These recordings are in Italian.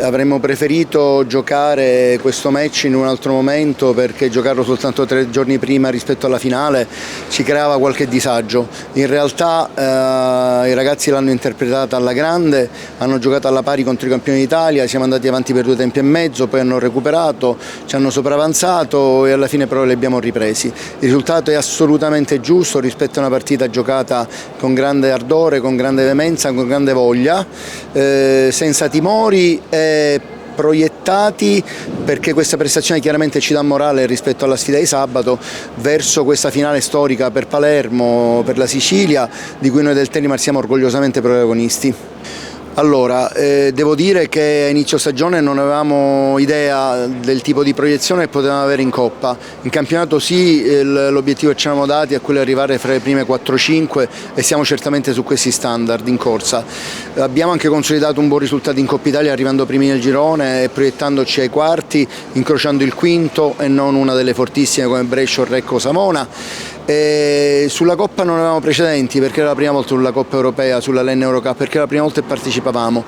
Avremmo preferito giocare questo match in un altro momento, perché giocarlo soltanto 3 giorni prima rispetto alla finale ci creava qualche disagio. In realtà i ragazzi l'hanno interpretata alla grande, hanno giocato alla pari contro i campioni d'Italia, siamo andati avanti per 2 tempi e mezzo, poi hanno recuperato, ci hanno sopravanzato e alla fine però li abbiamo ripresi. Il risultato è assolutamente giusto rispetto a una partita giocata con grande ardore, con grande veemenza, con grande voglia, senza timori e proiettati, perché questa prestazione chiaramente ci dà morale rispetto alla sfida di sabato verso questa finale storica per Palermo, per la Sicilia, di cui noi del Telimar siamo orgogliosamente protagonisti. Allora, devo dire che a inizio stagione non avevamo idea del tipo di proiezione che potevamo avere in Coppa. In campionato sì, l'obiettivo che ci eravamo dati è quello di arrivare fra le prime 4-5 e siamo certamente su questi standard in corsa. Abbiamo anche consolidato un buon risultato in Coppa Italia arrivando primi nel girone e proiettandoci ai quarti, incrociando il quinto e non una delle fortissime come Brescia o Recco Savona. Sulla Coppa non avevamo precedenti perché era la prima volta sulla Coppa Europea, sulla LEN Eurocup, perché era la prima volta che partecipavamo.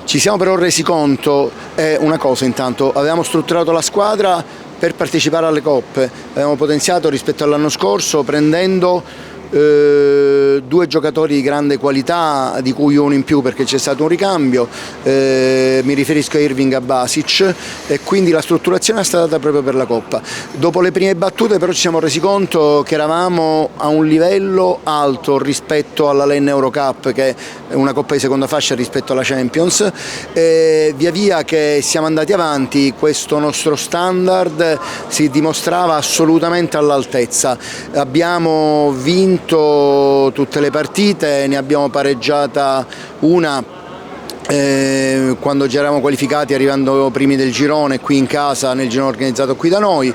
Ci siamo però resi conto, una cosa intanto, avevamo strutturato la squadra per partecipare alle coppe, avevamo potenziato rispetto all'anno scorso prendendo 2 giocatori di grande qualità, di cui uno in più perché c'è stato un ricambio, mi riferisco a Irving e a Basic, e quindi la strutturazione è stata data proprio per la Coppa. Dopo le prime battute però ci siamo resi conto che eravamo a un livello alto rispetto alla LEN Eurocup, che è una Coppa di seconda fascia rispetto alla Champions, e via via che siamo andati avanti questo nostro standard si dimostrava assolutamente all'altezza. Abbiamo vinto tutte le partite, ne abbiamo pareggiata una quando ci eravamo qualificati arrivando primi del girone qui in casa, nel girone organizzato qui da noi,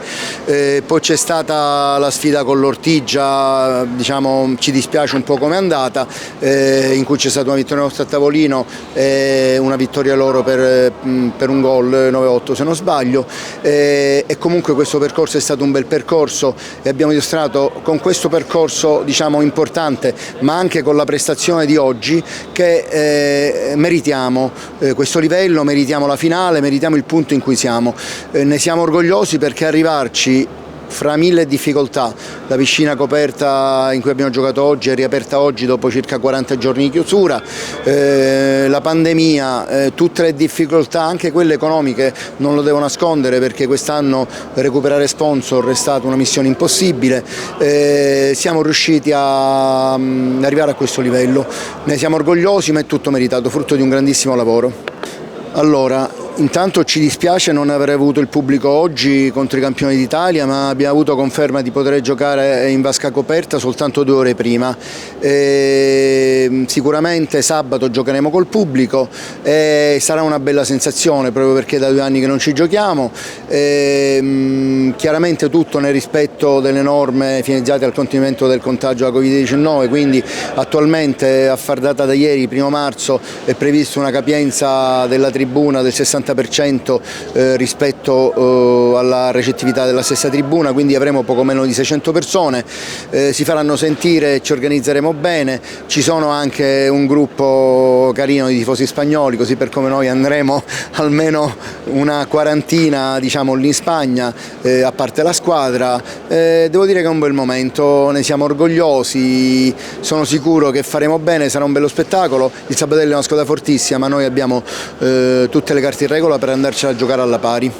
poi c'è stata la sfida con l'Ortigia, diciamo ci dispiace un po' come è andata, in cui c'è stata una vittoria nostra a tavolino e una vittoria loro per un gol 9-8 se non sbaglio, e comunque questo percorso è stato un bel percorso e abbiamo dimostrato con questo percorso diciamo importante, ma anche con la prestazione di oggi, che meritiamo questo livello, meritiamo la finale, meritiamo il punto in cui siamo. Ne siamo orgogliosi perché arrivarci fra 1000 difficoltà, la piscina coperta in cui abbiamo giocato oggi è riaperta oggi dopo circa 40 giorni di chiusura, la pandemia, tutte le difficoltà, anche quelle economiche, non lo devo nascondere perché quest'anno recuperare sponsor è stata una missione impossibile, siamo riusciti a arrivare a questo livello, ne siamo orgogliosi, ma è tutto meritato, frutto di un grandissimo lavoro. Allora, intanto ci dispiace non aver avuto il pubblico oggi contro i campioni d'Italia, ma abbiamo avuto conferma di poter giocare in vasca coperta soltanto 2 ore prima. Sicuramente sabato giocheremo col pubblico e sarà una bella sensazione proprio perché da 2 anni che non ci giochiamo. Chiaramente tutto nel rispetto delle norme finalizzate al contenimento del contagio da Covid-19, quindi attualmente a far data da ieri, 1° marzo, è prevista una capienza della tribuna del 60% rispetto alla recettività della stessa tribuna, quindi avremo poco meno di 600 persone, si faranno sentire, ci organizzeremo bene, ci sono anche un gruppo carino di tifosi spagnoli, così per come noi andremo almeno una quarantina diciamo lì in Spagna, a parte la squadra. Devo dire che è un bel momento, ne siamo orgogliosi, sono sicuro che faremo bene, sarà un bello spettacolo. Il Sabatello è una squadra fortissima, ma noi abbiamo tutte le carte in regola per andarcela a giocare alla pari.